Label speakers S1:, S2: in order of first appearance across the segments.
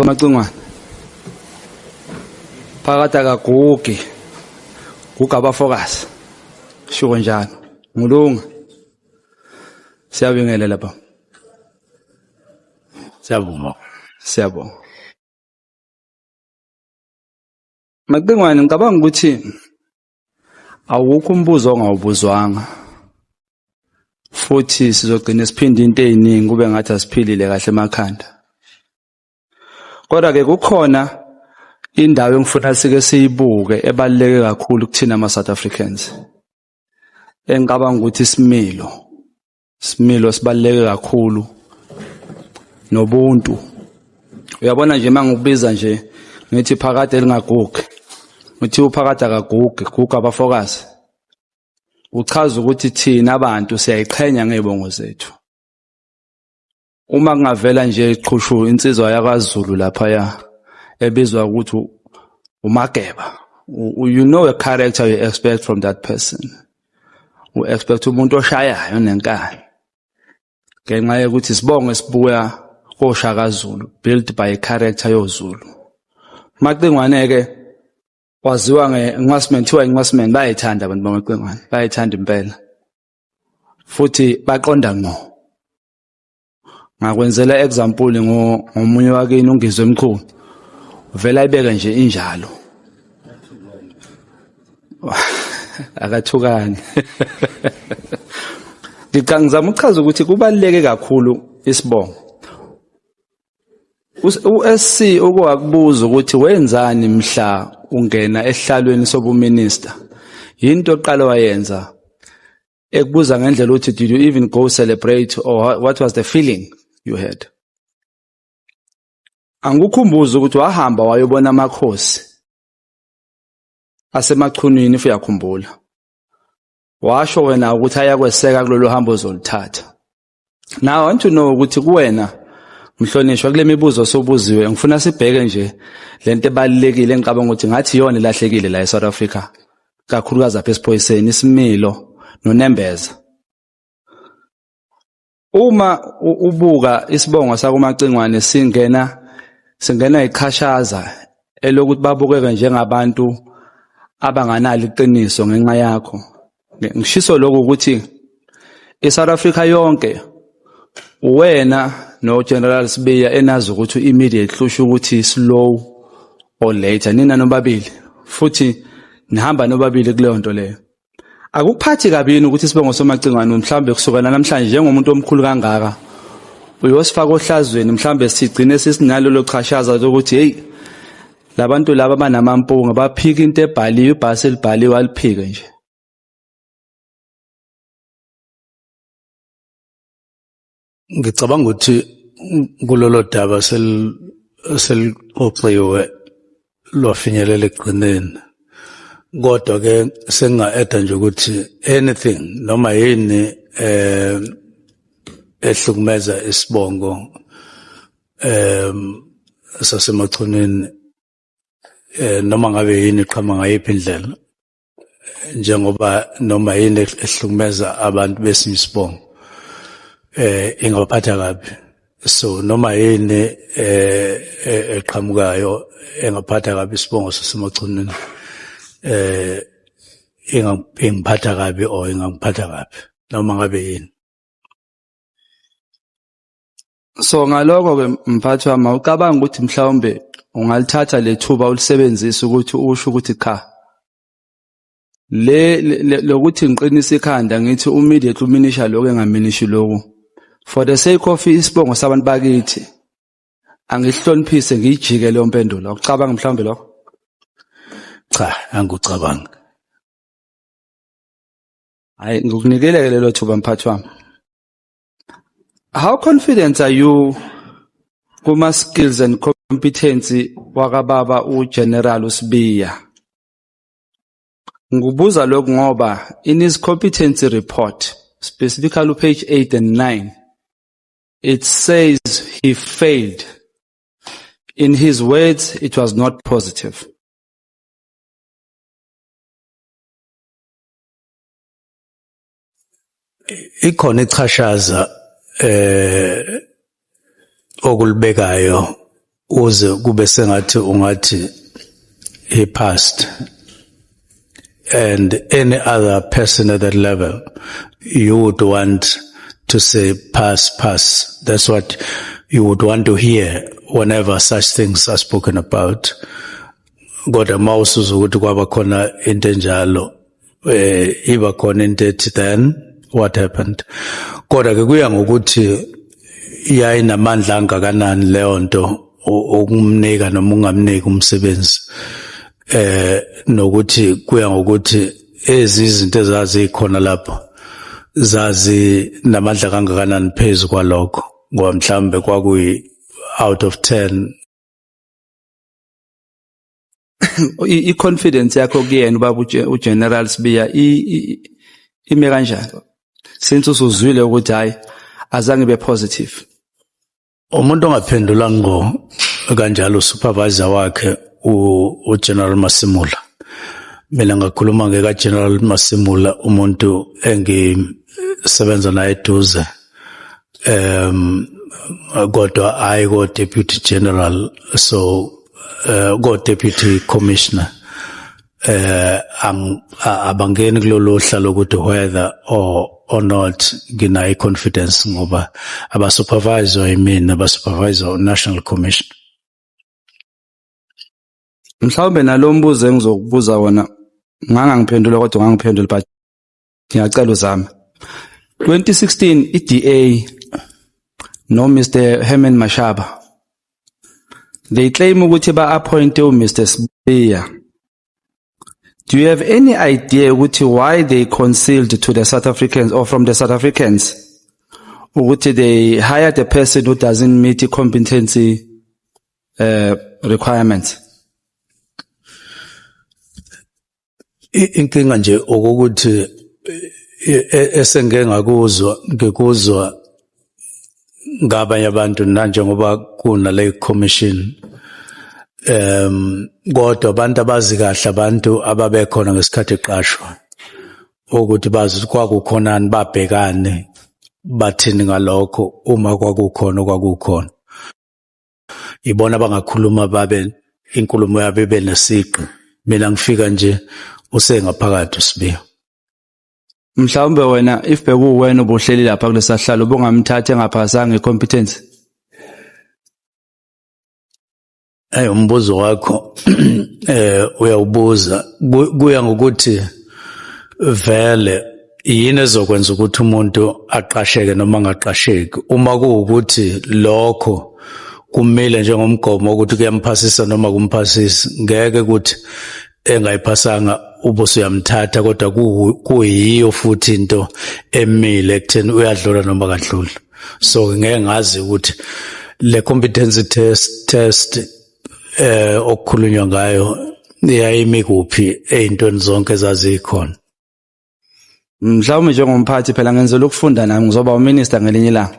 S1: Amacingwane phakathi akagugi guga abafocus shuko njalo ngulunga siyabingelela lapha siyabonga Macingwane ngicabanga ukuthi awukho umbuzo ongawubuzwanga futhi sizogcina siphinda into eziningi kube ngathi asiphilile kahle emakhanda kodwa ke kukhona indawo engifuna sike siyibuke ebaluleke kakhulu kuthina ama South Africans engicabanga ukuthi isimilo sibaluleke kakhulu nobuntu uyabona nje mangikubiza nje ngithi phakade elingagugi uthi uphakade akagugi guga abafocus uchaza ukuthi thina abantu siyayiqhenya ngezibongo zethu uma kungavela nje iqhushu insizwa yakwaZulu lapha ya ebizwa ukuthi umageba you know a character you expect from that person u expect umuntu oshayayo nenkani ngenxa yokuthi sibonge sibuya koShaka Zulu built by a character yoZulu Macingwane ke waziwa ngeNgwasman thiwa iNgwasman bayayithanda abantu bamaCingwane bayayithanda impela futhi baqonda ngqo ngakwenzela example ngomunye wakini ungizwe emkhulu vela ibeke nje injalo akathukani ngicangizama ukuchaza ukuthi kubaluleke kakhulu isibongo uSC okwakubuza ukuthi wenzani mhla ungena ehlalweni sobuminister into oqala wayenza ekubuza ngendlela ukuthi did you even go celebrate or what was the feeling you had Angikukhumbuza ukuthi wahamba wayobona amakhosi asemachunwini if uyakhumbula washo wena ukuthi ayakweseka kulolu hambo ozolithatha now I want to know ukuthi kuwena mhlonishwa kule mibuzo sobuziwe ngifuna sibheke nje lento ebalekile engicabanga ukuthi ngathi iyona ilahlekile la eSouth Africa kakhulukazi apha esiphoyiseni isimilo nonembeza uma ubuka isibongo sakuMacingwane singena iqhashaza elokuthi babukeke njengabantu abanganalo iqiniso ngenxa yakho ngishiso lokho ukuthi eSouth Africa yonke wena no General Sibiya enazi ukuthi immediate hlusha ukuthi slow or later nina nobabili futhi nihamba nobabili kuleyo nto leyo akuphathi kabini ukuthi isibongo soMacingwane mhlambe kusukela namhlanje njengomuntu omkhulu kangaka uyosifaka ohlazweni mhlambe sigcine sisinalo lochashaza ukuthi hey labantu laba banamampunga baphika into ebhaliwe ibhasi elibhaliwe aliphike nje
S2: Ngicabanga ukuthi kulolo daba selixoxiwe lwafinyelela ekugcineni kodwa ke senga-eda nje ukuthi anything noma yini ehlukumeza isibongo sasemachuneni noma ngabe yini iqhama ngayiphi indlela njengoba noma yini ehlukumeza abantu besinye isibongo ingabaphatha kabi so noma yini eqhamukayo engaphatha kabi isibongo sasemachuneni ingiphatha kabi or ingangiphatha kabi noma ngabe yini
S1: so ngaloko ke mphathi wami ucabanga ukuthi mhlawumbe ungalithatha lethuba ulisebenzisa ukuthi usho ukuthi cha lokuthi ngiqinisa ikhanda ngithi immediate uminisha lokho engaminishi lokho for the sake of isibongo sabantu bakithi angihloniphise ngijike leyo mpendulo ucabanga mhlawumbe lokho
S2: cha angikucabanga
S1: hayi ngikunikele lelo thuba mphathi wami how confident are you kuma skills and competency wakababa uGeneral uSibiya Ngubuza lokhu ngoba in his competency report specifically page 8 and 9 it says he failed in his words it was not positive
S2: ikhona ichashaza okulibekayo uze kube sengathi ungathi he passed. And any other person at that level, you would want to say, pass. That's what you would want to hear whenever such things are spoken about. Kodwa mawusuza ukuthi kwaba khona into enjalo, iba khona into ethi then what happened. Kodwa ke kuya ngokuthi yayinamandla angakanani leyo nto ukumnika noma ungamnika umsebenzi. Nokuthi kuya ngokuthi izinto ezazikhona lapho zazi namandla kangakanani phezu kwalokho, ngoba mhlambe kwakuyi out of 10.
S1: I-confidence yakho kuyena ubaba uGeneral Sibiya ime kanjani since usuzwile ukuthi hayi azange be positive?
S2: Umuntu ongaphendula ngo kanjalo supervisor wakhe uGeneral Masimula. Mina ngakhuluma ngeka General Masimula, umuntu engisebenza naye eduze, kodwa hayi ko Deputy General, so go Deputy Commissioner. Abangeni kulolu hlalo ukuthi whether or not nginayo confidence, ngoba abasupervisor yimina, abasupervisor National Commission.
S1: Mhlawumbe nalombuzo engizokubuza wona ngangiphendula kodwa ngangiphendula, but ngiyacela uzame. 2016 iDA no Mr Herman Mashaba they claim ukuthi ba appoint Mr Sibiya. Do you have any idea ukuthi why they concealed to the South Africans or from the South Africans ukuthi they hired a person who doesn't meet the competency requirements?
S2: Inkinga nje ukuthi esengeke ngikuzwa ngabanye abantu nanjengoba kuna le commission, kodwa abantu abazi kahle, abantu ababekhona ngesikhathi eqashwa, ukuthi bazi kwakukhonani, babhekane bathini ngalokho. Uma kwakukhona ibona abangakhuluma, babe inkulumo yabo ibe nesiqi. Mina ngifika nje usengaphakathi uSibiya.
S1: Mhlawumbe wena if bekuwena ubuhleli lapha kulesahlalo ubungamthatha engaphasanga icompetence?
S2: Umbuzo wakho uyawubuza kuya ngokuthi vele yini ezokwenza ukuthi umuntu aqasheke noma angaqasheki. Uma kuwukuthi lokho kumele njengomgomo ukuthi kuyamphasisa noma kumphasisi, ngeke ukuthi engayiphasanga ubusuyamthatha, kodwa kuyiyo futhi into emile ekutheni uyadlula noma kadlula. So ngeke ngazi ukuthi le competency test okukhulunywa ngayo iyayimi kuphi ezintweni zonke ezazikhona.
S1: Mhlawumbe njengomphathi phela ngenzela ukufunda nami ngizoba uminister ngelinye ilanga.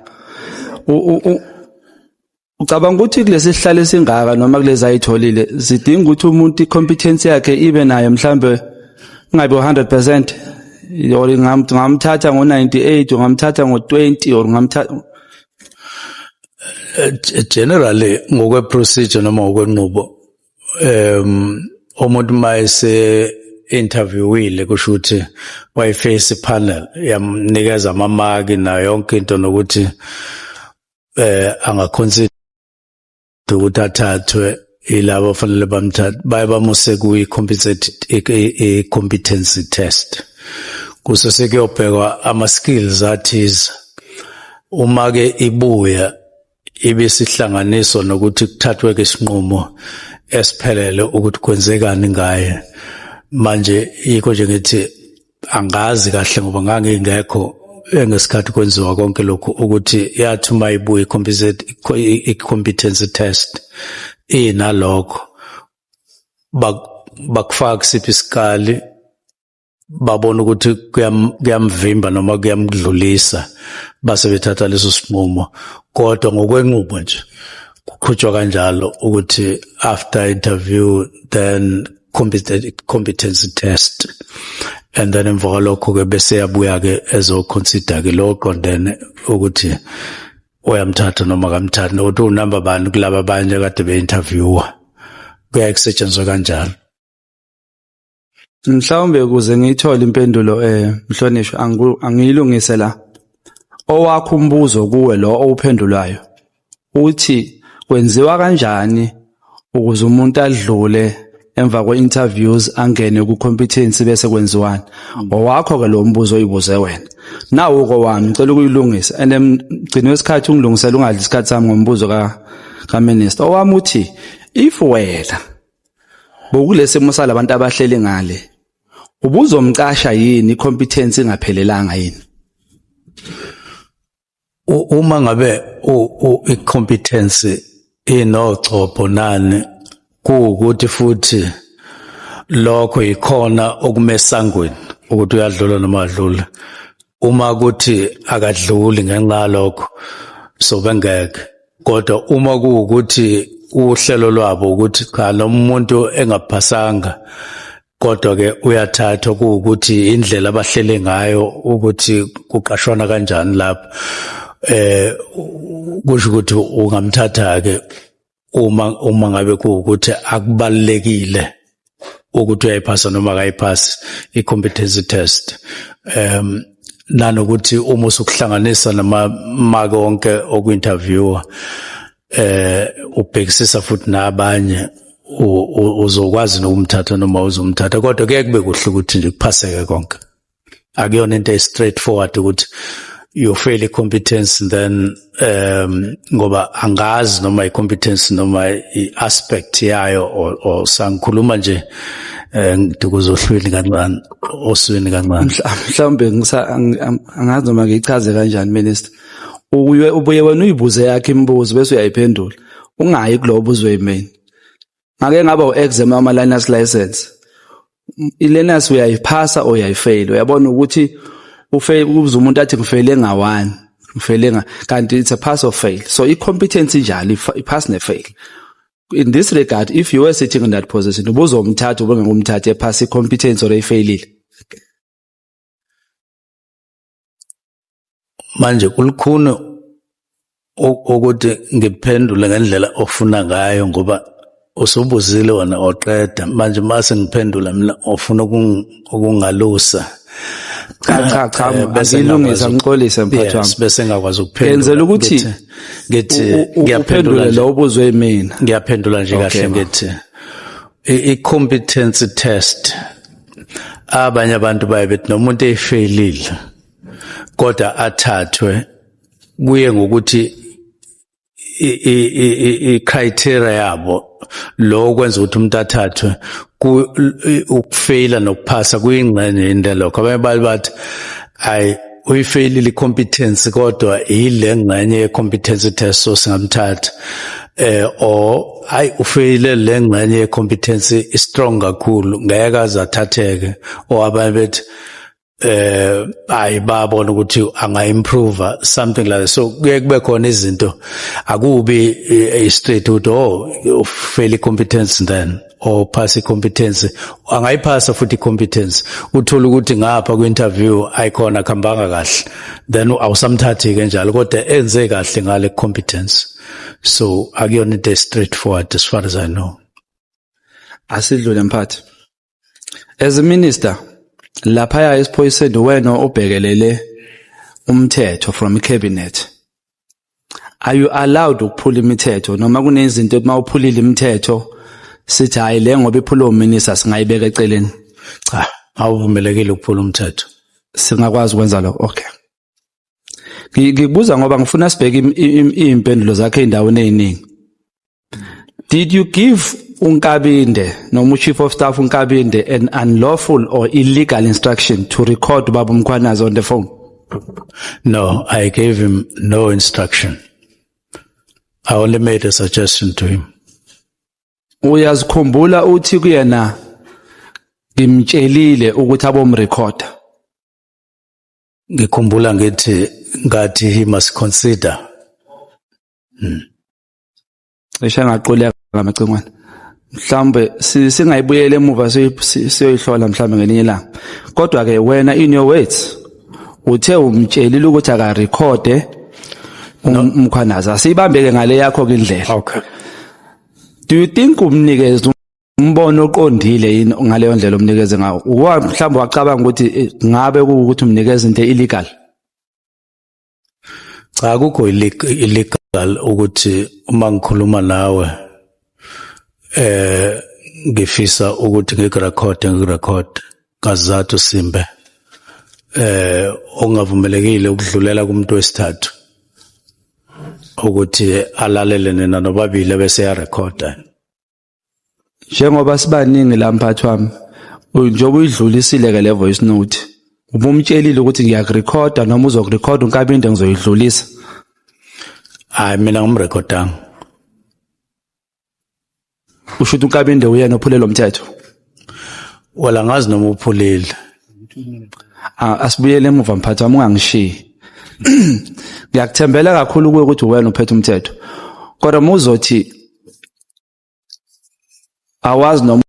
S1: Ucabanga ukuthi kulesi sihlalo singaka noma kulezi ayitholile sidinga ukuthi umuntu icompetence yakhe ibe nayo mhlambe ngabe 100%, or ngamthatha ngo98 ngamthatha ngo20 or ngamthatha
S2: generally ngokwe procedure noma ngokwenqubo. Umuntu mayese interviewile kusho ukuthi wayiface panel yamnikeza amamaki na yonke into nokuthi angaconsider ukuthi athathwe ilabo fanele bamthatha, baye bamuse competency test. Kuse sekuyobhekwa ama skills athize. Uma ke ibuya ibisihlanganiswa nokuthi kuthathwe ke isinqumo esiphelele ukuthi kwenzekani ngaye. Manje yikho nje ngithi angazi kahle ngoba ngangingekho ngesikhathi kwenziwa konke lokho, ukuthi yathi uma ibuye i-competency test inalokho bakufaka kusiphi isikali, babona ukuthi kuyamvimba noma kuyamdlulisa, base bethatha leso sinqumo. Kodwa ngokwenqubo nje kuqhutshwa kanjalo ukuthi after interview then competency test, and then emva kwalokho ke bese yabuya ke ezoconsider ke lo qondene ukuthi uyamthatha noma kamthatha nokuthi unamba bani kulaba abanye kade be-interviewer kuyakusetshenziswa kanjalo.
S1: Mhlawumbe ukuze ngiyithole impendulo Mhlonishwa angiyilungise la. Owakho umbuzo kuwe lo owuphendulayo uthi kwenziwa kanjani ukuze umuntu adlule emva kwe-interviews angene ku-competency bese kwenziwani. Owakho ke lo mbuzo oyibuze wena. Nawo kowami ngicela ukuyilungisa and gcina wesikhathi ungilungisela ungadli isikhathi sami ngombuzo ka minister. Owami uthi if wena bokulesi simo salabantu abahleli ngale ubuzomcasha yini i-competence ingaphelelanga yini?
S2: Uma ngabe i-competence inogcopho nani kuukuthi futhi lokho ikhona okumesangweni ukuthi uyadlula noma adlula. Uma kuthi akadluli ngenxa lokho so bengeke. Kodwa uma kuukuthi uhlelo lwabo ukuthi cha lo muntu engaphasanga kodwa ke uyathathwa kuukuthi indlela abahlele ngayo ukuthi kuqashwana kanjani lapho kusho ukuthi ungamthatha ke uma ngabe kuukuthi akubalekile ukuthi uyayiphasa noma akayiphasi i-competency test. Nanokuthi uma usukuhlanganisa nama konke oku-interviewer ubhekisisa futhi nabanye uzokwazi nokumthatha noma uzomthatha kodwa kuye kube kuhle ukuthi nje kuphaseke konke. Akuyona into straightforward ukuthi you fail i-competence then ngoba angazi noma i-competence noma i-aspect yayo or sangikhuluma nje ngikuzohlwini kancane oswini kancane.
S1: Mhlawumbe angazi noma ngichaze kanjani minister. Ubuye wena uyibuze yakhe imibuzo bese uyayiphendula ungayi kulobo uzweyimeni. Ngake ngaba u-exam ama learners license. I-learners uyayiphasa or uyayifail. Uyabona ukuthi uze umuntu athi ngifele nga1 ngifele kanti it's a pass or fail. So i-competence njalo i-pass ne-fail. In this regard, if you were sitting in that position ubuzomthatha ubengumthatha epass i-competence or efailile.
S2: Manje kulukhuni ukuthi ngiphendule ngendlela ofuna ngayo ngoba usubuzile wona oqeda manje mase ngiphendula mina ofuna ukungalusa.
S1: Cha angilungisa ngixolise mphathi wami
S2: bese ngakwazi ukuphendula.
S1: Yenzela ukuthi ngiyaphendula lo ubuzwe mina.
S2: Ngiyaphendula nje kahle ngithi i-competence test abanye abantu bayebethi nomuntu efailile kodwa athathwe kuye ngokuthi i-criteria yabo lo kwenza ukuthi umuntu athathwe ukufeyila nokuphasa kuyingxenye into lokho. Abanye bathi hayi uyifeyilile i-competence kodwa ile ngxenye ye-competence test so singamthatha or hayi ufeyile le ngxenye ye-competence strong kakhulu ngeke aze athatheke. Or abanye bethi bayabona ukuthi anga-improve something like that. So kuye kube khona izinto akubi straight ukuthi fail i-competence then or pass i-competence. Angayiphasa futhi i-competence uthola ukuthi ngapha ku-interview ayikhona khambanga kahle then awusamthathi ke njalo kodwa enze kahle ngale competence. So akuyona into straightforward as far as I know.
S1: Asidlule mphathi. As a minister lapha esiphoyiseni wena obhekelele umthetho from i-cabinet, are you allowed ukuphula imithetho noma kunezinto uma uphulile imithetho sithi hayi le ngoba iphula uminister singayibeka eceleni?
S2: Cha, awuvumelekile ukuphula umthetho.
S1: Singakwazi ukwenza lokho. Okay. Ngikubuza ngoba ngifuna sibheke impendulo zakhe endaweni eziningi. Did you give uNkabinde noma chief of staff uNkabinde an unlawful or illegal instruction to record Baba Mkhwanazi on the phone?
S2: No, I gave him no instruction. I only made a suggestion to him.
S1: Uyazikhumbula uthi kuyena ngimtshelile ukuthi abomrecorda?
S2: Ngikhumbula ngathi he must consider.
S1: Esha ngaqoleka ngamacengwana. Mhlambe singayibuyele emuva siyoyihlola mhlambe ngelinye ilanga. Kodwa ke wena in your words uthe umtshelile ukuthi aka record umkhwanazi asibambeke ngale yakho ke indlela.
S2: Okay.
S1: Do you think umnikezi umbono oqondile yini ngaleyo ndlela umnikeze ngawo? Mhlawumbe wacabanga ukuthi ngabe ukuthi umnikeze into illegal?
S2: Cha akukho illegal ukuthi uma ngikhuluma nawe ngifisa ukuthi ngikurecord kazathu simbe ongavumelekile ukudlulela kumuntu wesithathu ukuthi alalele nina nobabili bese ya recorda.
S1: Njengoba sibaningi la mphathi wami njengoba uyidlulisile ke le voice note ubumtshelile ukuthi ngiyakurecorda noma uzokurecorda unkabinde ngizoyidlulisa.
S2: Hayi mina ngimrecordanga.
S1: Usho ukuthi unkabinde uyena ophulele umthetho?
S2: Wala ngazi noma uphulile.
S1: Asibuyele emuva mphathi wami ungangishiyi. Ngiyakuthembela kakhulu kuwe ukuthi wena uphethe umthetho. Kodwa muzothi awazi noma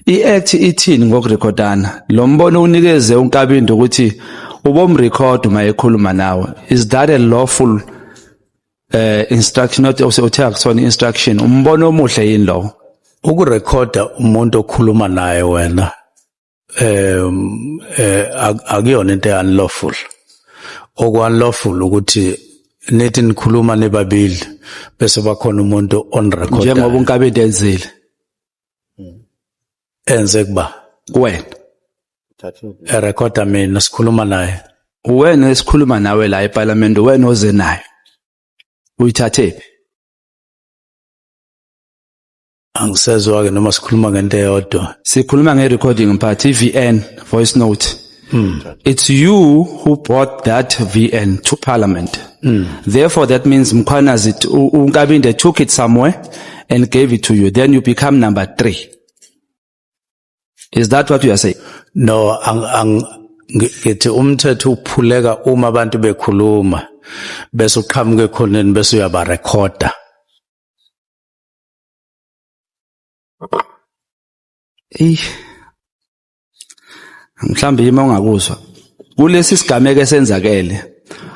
S1: i-act ithini ngokurekhodana? Lo mbono unikeze unkabinde ukuthi ubomrecord uma ekhuluma nawe. Is that a lawful instruction? Not uthe akusona instruction. Umbono omuhle yini lo?
S2: Ukurecorda umuntu okhuluma naye wena akuyona into unlawful. Oku-unlawful ukuthi nithi nikhuluma nebabili bese bakhona umuntu on record.
S1: Njengoba unkabinde enzile.
S2: Enze kuba
S1: kuwena.
S2: Recorda mina sikhuluma naye.
S1: Wena esikhuluma nawe la eParliament wena oze nayo. Uyithathephi?
S2: Angisezwa ke noma sikhuluma ngento eyodwa.
S1: Sikhuluma nge-recording mphathi VN voice note. It's you who brought that VN to Parliament. Therefore, that means Mkhwanazi unkabinde took it somewhere and gave it to you. Then you become number 3. Is that what you are saying?
S2: No, ngithi umthetho uphuleka uma abantu bekhuluma bese uqhamuke ekhoneni bese uyaba recorda.
S1: Mhlambe yima ungakuzwa. Kulesi sigameko esenzakele.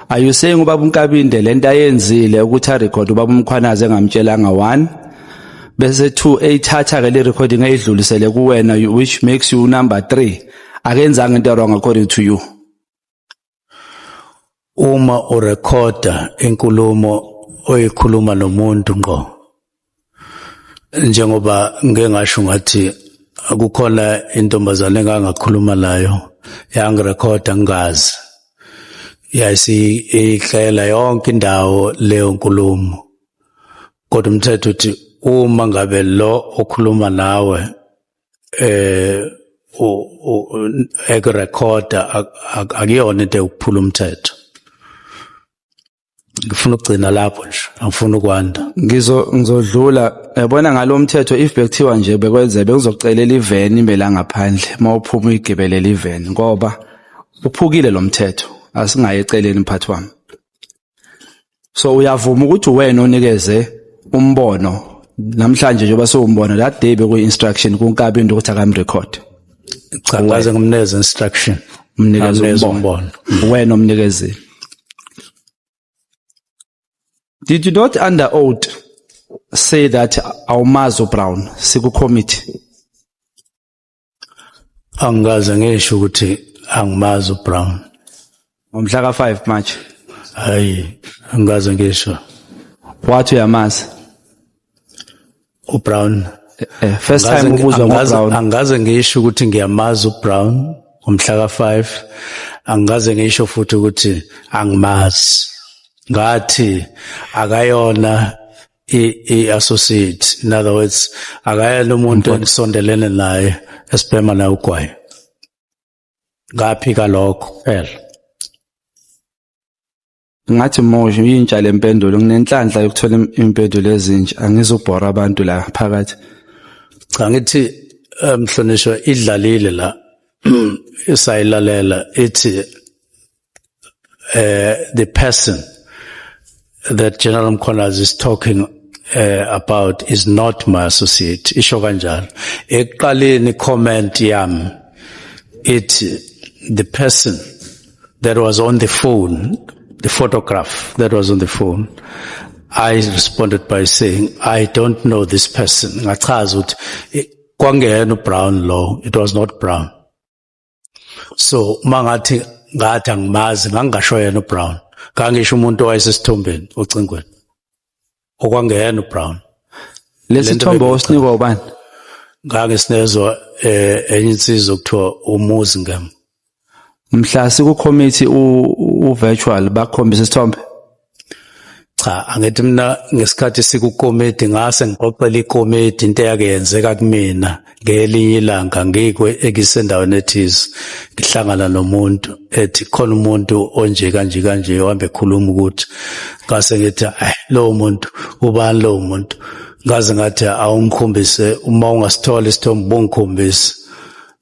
S1: Are you saying ubaba unkabinde lento ayenzile ukuthi a record ubaba uMkhwanazi engamtshelanga 1 bese 2 eyithatha ke le recording ayidlulisele kuwena which makes you number 3? Akenzanga into wrong according to you.
S2: Uma urecorda inkulumo oyikhuluma nomuntu ngqo njengoba ngeke ngasho ngathi akukhona intombazane engangakhuluma nayo yangirecorda ngazi yayisihlela yonke indawo leyo nkulumo kodwa umthetho uthi uma ngabe lo okhuluma nawe ekurecorda akuyona into yokuphula umthetho. Ngifuna ukugcina lapho nje angifuni ukwanda.
S1: Ngizodlula yabona ngalomthetho if bekuthiwa nje bekwenze bekuzocelela iveni imbela ngaphandle mawuphuma uyigebelela iveni ngoba uphukile lo mthetho asingaye eceleni mphathi wami. So uyavuma ukuthi wena onikeze umbono namhlanje njengoba sowumbona that day beku instruction kunkabinde ukuthi akamrecord.
S2: Cha ngaze ngimnikeze instruction
S1: umnikeze umbono wena omnikezile. Did you not under oath say that awumazi Brown siku committee?
S2: Angaze ngisho ukuthi angimazi Brown.
S1: Ngomhla ka 5 March.
S2: Hayi angaze ngisho.
S1: Wathi uyamazi
S2: uBrown?
S1: First time ubuzwa ngoBrown.
S2: Angaze ngisho ukuthi ngiyamazi uBrown ngomhla ka 5. Angaze ngisho futhi ukuthi angimazi. Ngathi akayona i-associate, in other words akayena umuntu engisondelene naye esibhema naye ugwayi. Ngaphika lokho phela.
S1: Ngathi mosho yintsha lempendulo nginenhlanhla yokuthola impendulo ezintsha angizobhora abantu la phakathi.
S2: Cha ngithi mhlonishwa idlalile la isayilalela ithi the person that General Mkhwanazi is talking about is not my associate. Isho kanjalo. Ekuqaleni comment yami ithi the person that was on the phone the photograph that was on the phone, I responded by saying, I don't know this person. Ngachaza ukuthi kwangena Brown law, it was not Brown. So mangathi angimazi ngangisho yena Brown. Kangisho umuntu owayesesithombeni ocingweni. Okwangena Brown.
S1: Lesithombe osinikwa ubani?
S2: Ngangisinezwa enye insizwa okuthiwa umuzi ngam.
S1: Mhla siku committee u virtual bakhombisa isithombe.
S2: Cha, angithi mina ngesikhathi siku committee ngase ngiqoqela iCommittee into eyake yenzeka kumina ngelinye ilanga ngikwe ekisendaweni ethize ngihlangana nomuntu ethi khona umuntu onje kanje ohambe ekhuluma ukuthi ngase ngithi lo muntu ubani lo muntu ngaze ngathi awungikhombise uma ungasithola isithombe bongikhombisa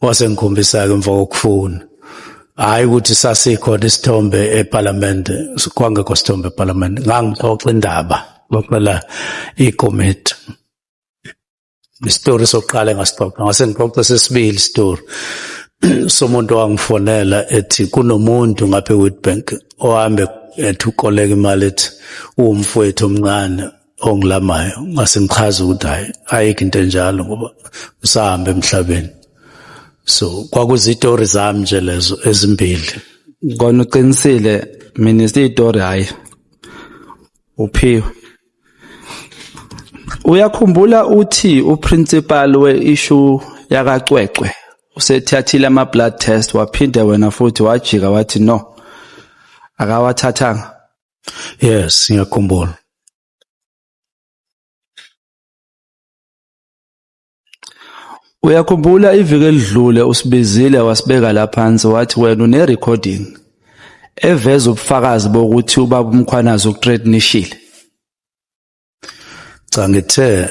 S2: wase ngikhombisa ke emva kokufuna. Hayi ukuthi sasikhona isithombe eParliament kwangekho sithombe eParliament ngangixoxa indaba ngokuqala iCommittee. Isitory sokuqala ngasixoxa ngase ngixoxa sesibili story somuntu wangifonela ethi kunomuntu ngapha eWitbank ohambe ethi ukoleka imali ethi umfowethu omncane ongilamayo ngase ngichaza ukuthi ayikho into enjalo ngoba usahamba emhlabeni. So kwakuzitori zami nje lezo ezimbili.
S1: Ngona uqinisile minister itori hayi. Uphiwe. Uyakhumbula uthi uprincipal we-issue yakacwecwe usethathile ama blood test waphinde wena futhi wajika wathi no akawathathanga?
S2: Yes, ngiyakhumbula.
S1: Uyakhumbula iviki elidlule usibizile wasibeka la phansi wathi wena une recording eveza ubufakazi bokuthi ubaba uMkhwanazi ukuthreatenishile?
S2: Cha, ngithe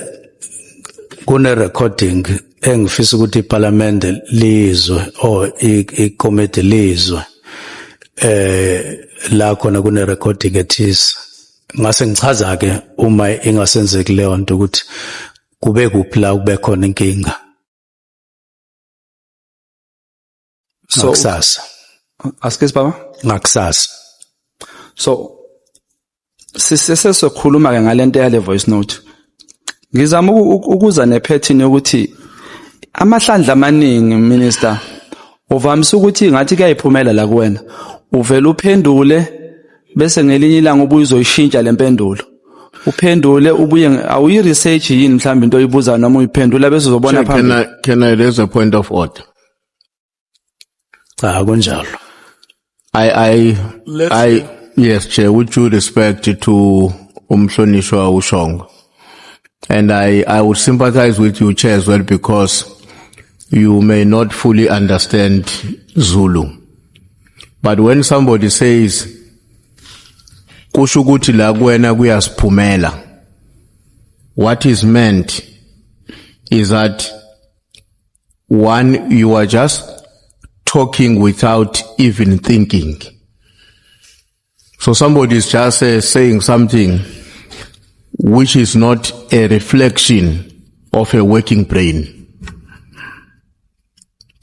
S2: kune recording engifisa ukuthi iParliament lizwe or iCommittee lizwe la khona kune recording ethize ngase ngichaza ke uma ingasenzeki leyo nto ukuthi kube kuphi la kube khona inkinga.
S1: So
S2: ngakusasa
S1: askes baba
S2: ngakusasa.
S1: So sisesokhuluma ke ngalento yale voice note. Ngizama ukuza nepattern yokuthi amahlandla amaningi minister uvamise ukuthi ngathi kuyayiphumela la kuwena uvela uphendule bese ngelinye ilanga ubuye uzoyishintsha lempendulo uphendule ubuye awuyi research yini mhlawumbe into oyibuza noma uyiphendula bese uzobona phambili.
S3: Can I raise a point of order?
S2: Cha kunjalo.
S3: Yes, Chair, with due respect to Umhlonishwa Ushong. And I would sympathize with you, Chair, as well, because you may not fully understand Zulu. But when somebody says, Kushuguti lagwena kuyasiphumela, what is meant is that, one, you are just talking without even thinking. So somebody is just saying something which is not a reflection of a working brain.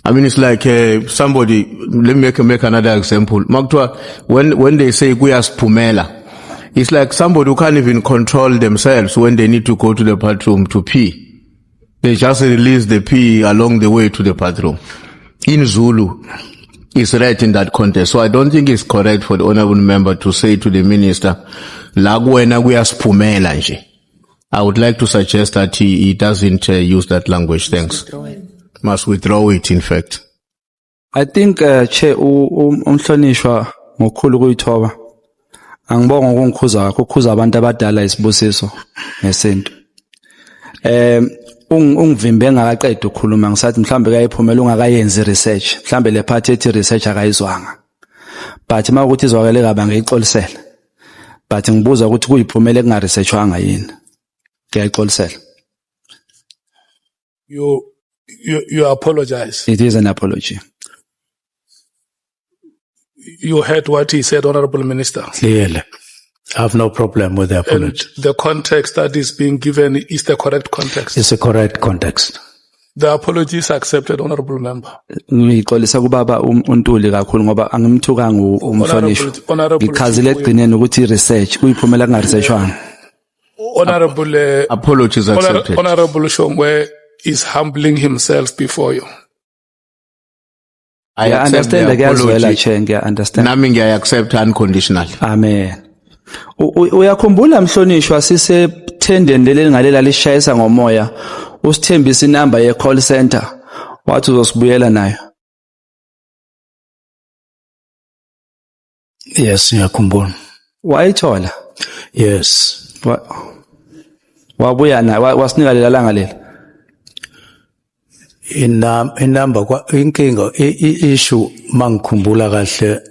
S3: I mean, it's like somebody, let me make another example. Maktwa, when they say kuyasiphumela, it's like somebody who can't even control themselves when they need to go to the bathroom to pee. They just release the pee along the way to the bathroom. In Zulu, it's right in that context. So I don't think it's correct for the honorable member to say to the minister, "Lagwena kuyasiphumela nje." I would like to suggest that he doesn't use that language. Thanks. Must withdraw it, in fact.
S1: I think Chair umhlonishwa ngokukhulu kuyithoba. Angibonga ukungikhuza kakho ukukhuza abantu abadala isibusiso ngesinto. Ungivimbe ngakaqeda ukukhuluma ngisathi mhlambe kayiphumela ungakayenzi research mhlambe le part ethi research akayizwanga but makuthi izwakele kabe ngiyixolisela but ngibuza ukuthi kuyiphumela kunga researchwanga yini ngiyixolisela.
S4: You apologize.
S1: It is an apology.
S4: You heard what he said, Honorable Minister.
S2: Clearly. I have no problem with the apology.
S4: And the context that is being given is the correct context.
S2: It's a correct context.
S4: The apology is accepted, Honorable Member.
S1: Ngixolisa kubaba uNtuli kakhulu ngoba angimthukanga umhlonishwa.
S4: Honorable-
S1: Ngichazile egcineni ukuthi research kuyiphumela kunga researchwanga.
S4: Honorable,
S3: Apologies accepted.
S4: Honorable Shongwe is humbling himself before you.
S3: I
S1: I
S3: accept the
S1: understand kuyazwela
S3: apology.
S1: che ngiya understand.
S3: Nami I accept unconditionally.
S1: Amen. Uyakhumbula mhlonishwa sisethendeni leli ngalela lishayisa ngomoya usithembisa inamba ye call center wathi uzosibuyela nayo.
S2: Yes, ngiyakhumbula.
S1: Wayithola.
S2: Yes.
S1: Wabuya nayo wasinika lela langa lela.
S2: Inamba kwa inkinga issue mangikhumbula kahle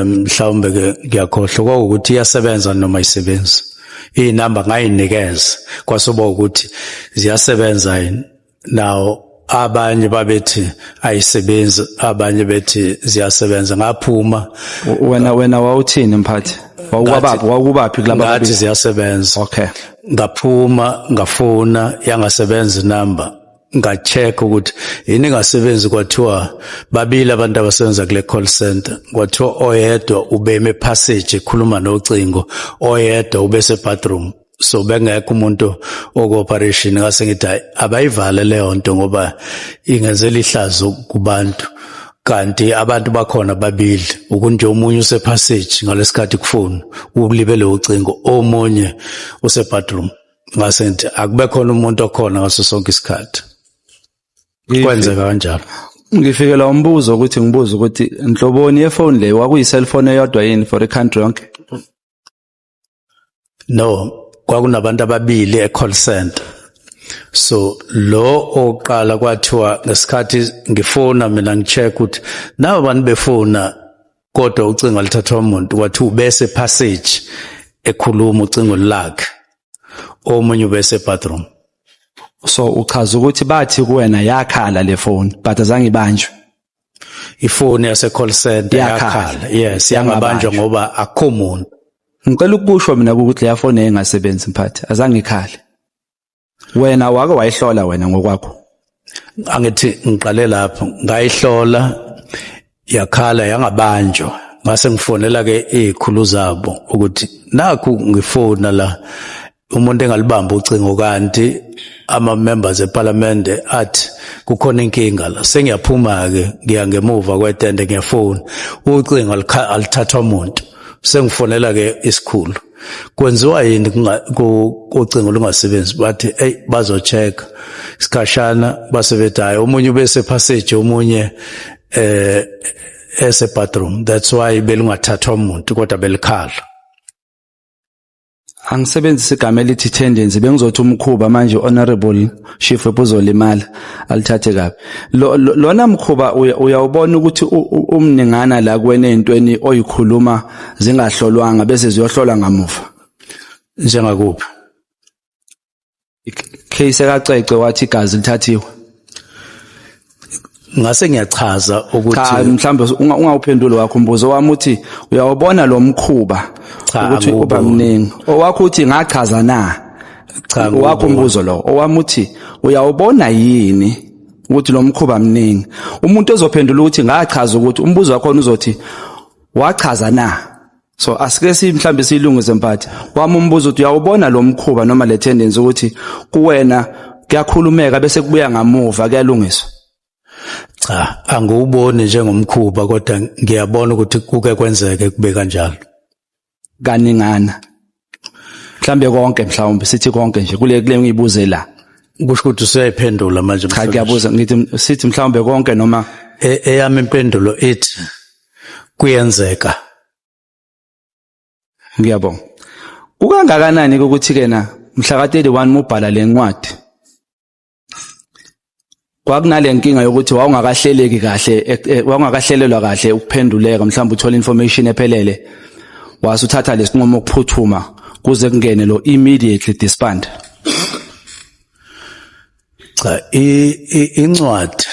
S2: mhlawumbe ke ngiyakhohlwa ukuthi iyasebenza noma isebenza. Inamba ngayinikeza kwasoba ukuthi ziyasebenza yini. Now abanye babethi ayisebenzi abanye bethi ziyasebenza ngaphuma
S1: Wena wawuthini mphathi? Wawukubaphi kulaba
S2: ngathi
S1: babili?
S2: ziyasebenza.
S1: Okay.
S2: Ngaphuma ngafona yangasebenza inamba ngacheck ukuthi yini ngasebenzi kwathiwa babili abantu abasebenza kule call center kwathiwa oyedwa ubeme passage ekhuluma nocingo oyedwa ubese bathroom so bengekho umuntu okoperation ngase ngithi abayivale leyo nto ngoba ingenzela ihlazo kubantu kanti abantu bakhona babili ukunje omunye use passage ngalesikhathi kufuna ubulibele ucingo omunye use bathroom ngase ngithi akube khona umuntu okhona ngaso sonke isikhathi kwenzeka kanjalo.
S1: Ngifikela umbuzo ukuthi ngibuza ukuthi Nhloboni yefone le wakuyi cellphone eyodwa yini for country yonke?
S2: No, kwakunabantu ababili e-call center. So lo oqala kwathiwa ngesikhathi ngifona mina ngicheck ukuthi nabo abantu befona kodwa ucingo lithathwa umuntu wathi ubese passage ekhuluma ucingo lakhe omunye ubese bathroom.
S1: So uchaza ukuthi bathi kuwena yakhala le phone but azange ibanjwe.
S2: Ifoni yase call center
S1: Yakhala.
S2: yakhala. Yes, yangabanjwa ngoba akho umuntu.
S1: Ngicela ukusho mina ukuthi le phone engasebenzi mphathi azange ikhale. Wena wake wayihlola wena ngokwakho.
S2: Angithi ngiqale lapho ngayihlola yakhala yangabanjwa ngase ngifonela ke izikhulu zabo ukuthi nakhu ngifona la umuntu engalibamba ucingo kanti ama members eParliament athi kukhona inkinga la sengiyaphuma ke ngiya ngemuva kwetende ngiyafona ucingo alithathwa umuntu sengifonela ke isikhulu kwenziwa yini ucingo lungasebenzi bathi hey bazocheck isikhashana basebethi hayi omunye ubese passage omunye ese bathroom that's why belungathathwa umuntu kodwa belikhala.
S1: Angisebenzisa igama elithi tendency bengizothi umkhuba manje honorable chief ebuzolimala alithathe kabi. Lona mkhuba uyawubona ukuthi umningana la kuwena ezintweni oyikhuluma zingahlolwanga bese ziyohlolwa ngamuva.
S2: Njengakuphi?
S1: Case ekacece wathi igazi lithathiwe.
S2: Ngase ngiyachaza ukuthi
S1: Cha mhlambe ungawuphendula wakho umbuzo wami uthi uyawubona lo mkhuba ukuthi uba mningi. Owakho uthi ngachaza na.
S2: Cha
S1: wakho umbuzo lo. Owami uthi uyawubona yini ukuthi lo mkhuba mningi. Umuntu ezophendula ukuthi ngachaza ukuthi umbuzo wakho uzothi wachaza na. So asike mhlambe silungise mphathi. Wami umbuzo uthi uyawubona lo mkhuba noma le tendency ukuthi kuwena kuyakhulumeka bese kubuya ngamuva kuyalungiswa.
S2: Cha anguboni njengomkhuba kodwa ngiyabona ukuthi kuke kwenzeke kube kanjalo.
S1: Kaningana. Mhlambe konke mhlawumbe sithi konke nje kule ngiyibuze la.
S2: Kusho ukuthi useyiphendula manje
S1: Cha ngiyabuza ngithi sithi mhlawumbe konke noma
S2: eyami impendulo ethi kuyenzeka.
S1: Ngiyabonga. Kukangakanani ukuthi kena mhla ka 31 mubhala lencwadi. Kwakunale nkinga yokuthi wawungakahleleki kahle wawungakahlelelwa kahle ukuphenduleka mhlawumbe uthola information ephelele wasuthatha lesinqumo ukuphuthuma kuze kungene lo immediately disband.
S2: Cha incwadi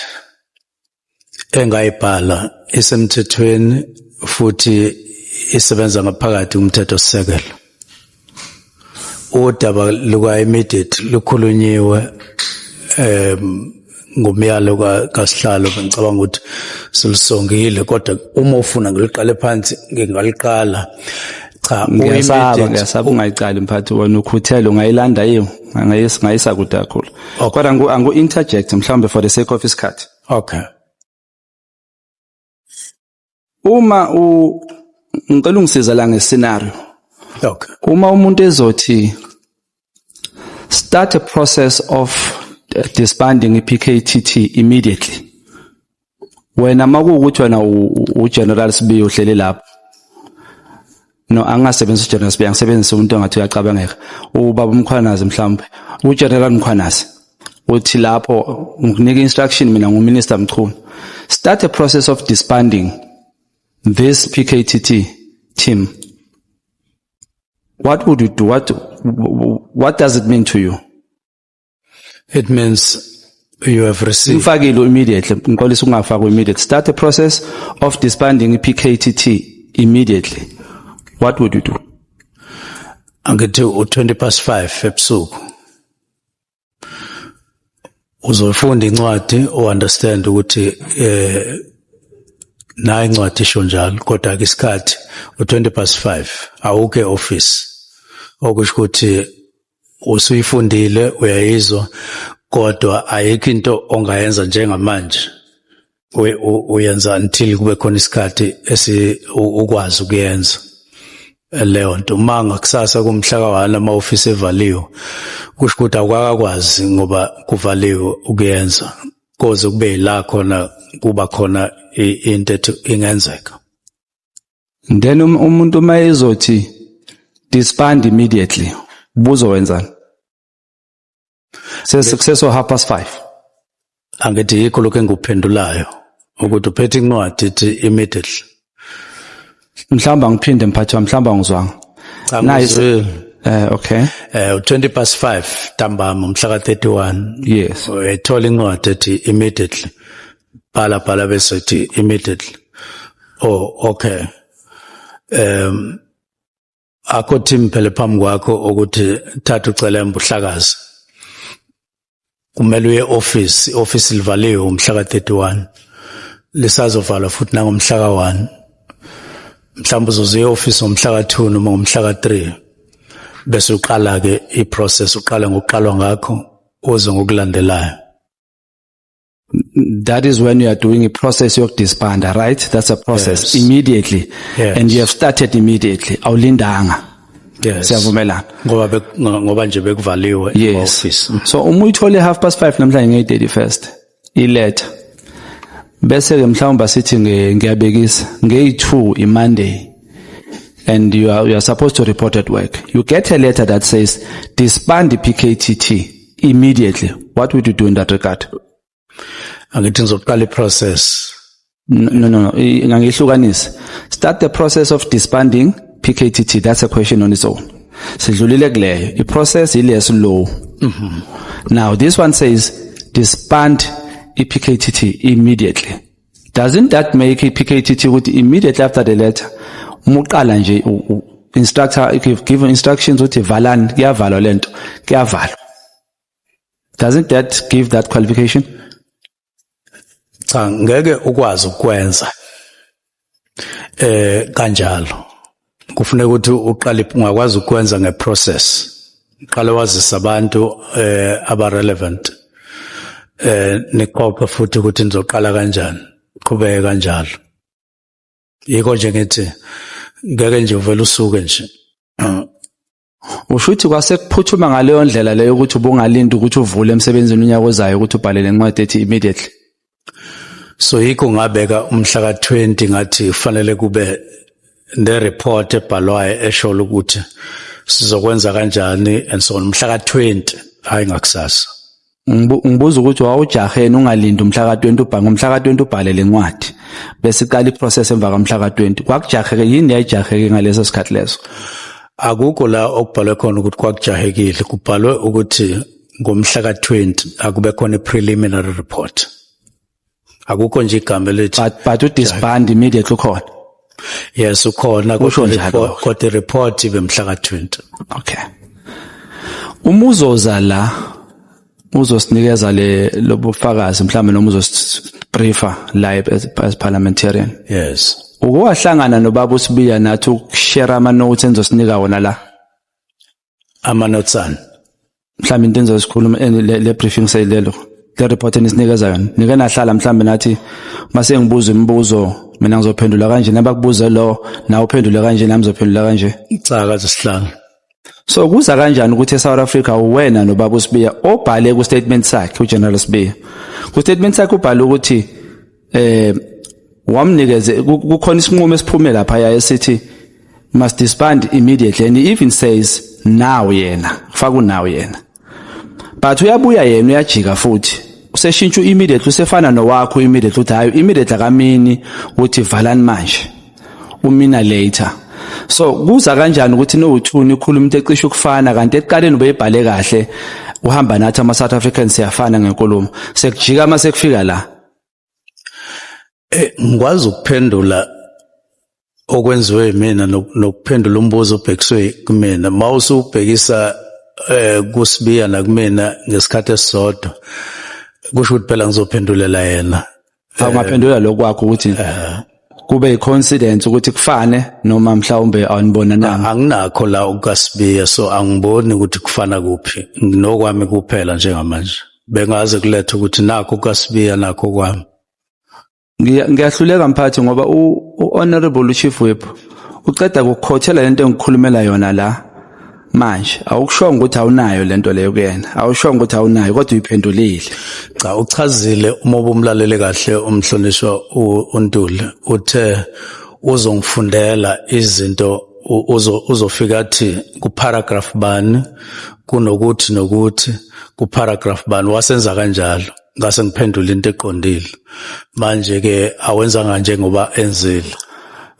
S2: engayibhala esemthethweni futhi isebenza ngaphakathi umthetho sisekelo. Udaba luka immediate lukhulunyiwe ngomyalo kaSihlalo bengicabanga ukuthi silisongile kodwa uma ufuna ngiliqale phansi ngingaliqala. Cha,
S1: ngiyasaba ungayiqali mphathi wona ukhuthele ungayilanda yiyo ngayisa kude kakhulu. Kodwa angu interject mhlawumbe for the sake of isikhathi.
S2: Okay.
S1: Uma ngicela ungisiza la ngescenario.
S2: Okay.
S1: Uma umuntu ezothi start a process of disbanding iPKTT immediately. Wena makuwukuthi wena uGeneral Sibiya uhlele lapho. No angasebenzisa uGeneral Sibiya ngisebenzisa umuntu ongathi uyacabangeka. Ubaba uMkhwanazi mhlawumbe. uGeneral Mkhwanazi uthi lapho ngikunika instruction mina nguMinister Mchunu. Start a process of disbanding this PKTT team. What would you do? What does it mean to you?
S2: It means you have received.
S1: Ufakile immediately. Ngixolisa ungafaka immediate. Start a process of disbanding PKTT immediately. What would you do?
S2: Angithi 5:20 ebusuku. Uzofunda incwadi understand ukuthi nayi incwadi isho njalo kodwa ke isikhathi 5:20 awuke office. Okusho ukuthi usuyifundile uyayizwa kodwa ayikho into ongayenza njengamanje. Uyenza until kube khona isikhathi ukwazi ukuyenza leyo nto. Manga kusasa kumhla ka1 ama office evaliwe kusho ukuthi awukakwazi ngoba kuvaliwe ukuyenza koze kube la khona kuba khona into ethi ingenzeka.
S1: Then umuntu mayezothi disband immediately buzo wenzani? Success or 5:30.
S2: Angithi yikho lokho engikuphendulayo ukuthi uphethe incwadi ethi immediately.
S1: Mhlamba ngiphinde mphathi wami mhlamba ngizwanga.
S2: Nice.
S1: Okay.
S2: 5:20 ntambama mhla ka31.
S1: Yes.
S2: Ethola incwadi ethi immediately. Bhala bese ethi immediately. Oh, okay. Akho team phela phambi kwakho ukuthi thatha ucela uhlakazi. Kumele uye office livaliwe umhla ka31. Lisazovala futhi nangomhla ka1. Mhlawumbe uzoze office ngomhla ka2 noma ngomhla ka3. Bese uqala ke iprocess uqala ngokuqalwa ngakho uze ngokulandelayo.
S1: That is when you are doing a process of disband, right? That's a process. Yes. Immediately.
S2: Yes.
S1: And you have started immediately. Awulindanga.
S2: Yes.
S1: Siyavumelana.
S2: Ngoba nje bekuvaliwe
S1: office. So uma uyithole 5:30 namhlanje nge31st iletter. Bese ke mhlawumbe sithi ngiyabekisa nge2 iMonday. And you are supposed to report at work. You get a letter that says disband the PKTT immediately. What would you do in that regard?
S2: Angithi ngizoqala iprocess.
S1: No. Ngangihlukanisa. Start the process of disbanding PKTT. That's a question on its own. Sidlulile kuleyo. I-process ile slow. Now this one says disband PKTT immediately. Doesn't that make PKTT with immediately after the letter? Umuqala nje instructor give instructions uthi valani kuyavalwa lento kuyavalwa. Doesn't that give that qualification?
S2: Cha ngeke ukwazi ukwenza kanjalo. Kufuneka ukuthi uqale ungakwazi ukwenza ngeprocess. Uqale wazisa abantu aba-relevant. Niqoqe futhi ukuthi nizoqala kanjani. Qhubeke kanjalo. Yiko nje ngithi ngeke nje uvela usuke nje.
S1: Ushuthi kwasekuphuthuma ngaleyo ndlela leyo ukuthi ubungalinda ukuthi uvule emsebenzini unyaka ozayo ukuthi ubhalele incwadi ethi immediately.
S2: So yiko ngabeka umhla ka20 ngathi kufanele kube ne report ebhalwayo esho ukuthi sizokwenza kanjani and so umhla ka20 hayi ngakusasa.
S1: Ngibuza ukuthi wawujahena ungalinda umhla ka20 ubhange umhla ka20 ubhalele incwadi bese iqala iprocess emva kamhla ka20 kwakujaheke yini yayijaheke ngaleso sikhathi leso?
S2: Akukho la okubhalwe khona ukuthi kwakujahekile kubhalwe ukuthi ngomhla ka20 akube khona preliminary report. Akukho nje igama lethi
S1: but udisband immediately khona.
S2: Yes ukhona kodwa report ibe mhla ka20.
S1: Okay. Umuzoza la uzosinikeza lobufakazi mhlawumbe noma uzosibriefa live as parliamentarian.
S2: Yes.
S1: Ukuwahlangana nobaba uSibiya nathi ukushare ama notes enzosinika wona la.
S2: Amanotsana.
S1: Mhlawumbe into enzosikhuluma le briefing sayilelo. Le report enisinikeza yona. Nike nahlala mhlawumbe nathi mase ngibuza imibuzo mina ngizophendula kanje nabakubuze lo nawe uphendule kanje nami ngizophendula kanje.
S2: Icaka zesihlanu.
S1: So kuza kanjani ukuthi eSouth Africa uwena nobaba uSibiya obhale ku statement sakhe uGeneral Sibiya. Ku statement sakhe ubhale ukuthi wamnikeze kukhona isinqumo esiphume lapha esithi must disband immediately, and he even says now yena faka unaw yena. But uyabuya yena uyajika futhi useshintsha immediately usefana nowakho immediately uthi hayi immediately akamini uthi valani manje umina later. So kuza kanjani ukuthi no2 ikhuluma into ecishe ukufana kanti eqaleni ubeyibhale kahle uhamba nathi ama South Africans siyafana ngenkulumo sekujika mase kufika la.
S2: Ngikwazi ukuphendula okwenziwe yimina nokuphendula umbuzo obhekiswe kumina mawusubhekisa kuSibiya nakumina ngesikhathi esisodwa kusho ukuthi phela ngizophendulela yena.
S1: Awungaphendula lokwakho ukuthi kube icoincidence ukuthi kufane noma mhlawumbe awunibona nami.
S2: Anginakho la ukaSibiya so angiboni ukuthi kufana kuphi nokwami kuphela njengamanje. Bengaze kulethe ukuthi nakho ukaSibiya nakho kwami.
S1: Ngiyahluleka mphathi ngoba honorable chief whip uqeda ukukhothela lento engikhulumela yona la manje awukushonga ukuthi awunayo lento leyo kuyena awushonga ukuthi awunayo kodwa uyiphendulile.
S2: Cha uchazile uma ubumlalele kahle umhlonishwa uNtuli uthe uzongifundela izinto uzofika athi ku paragraph bani kunokuthi nokuthi ku paragraph bani wasenza kanjalo ngase ngiphendula into eqondile manje ke awenza kanje ngoba enzile.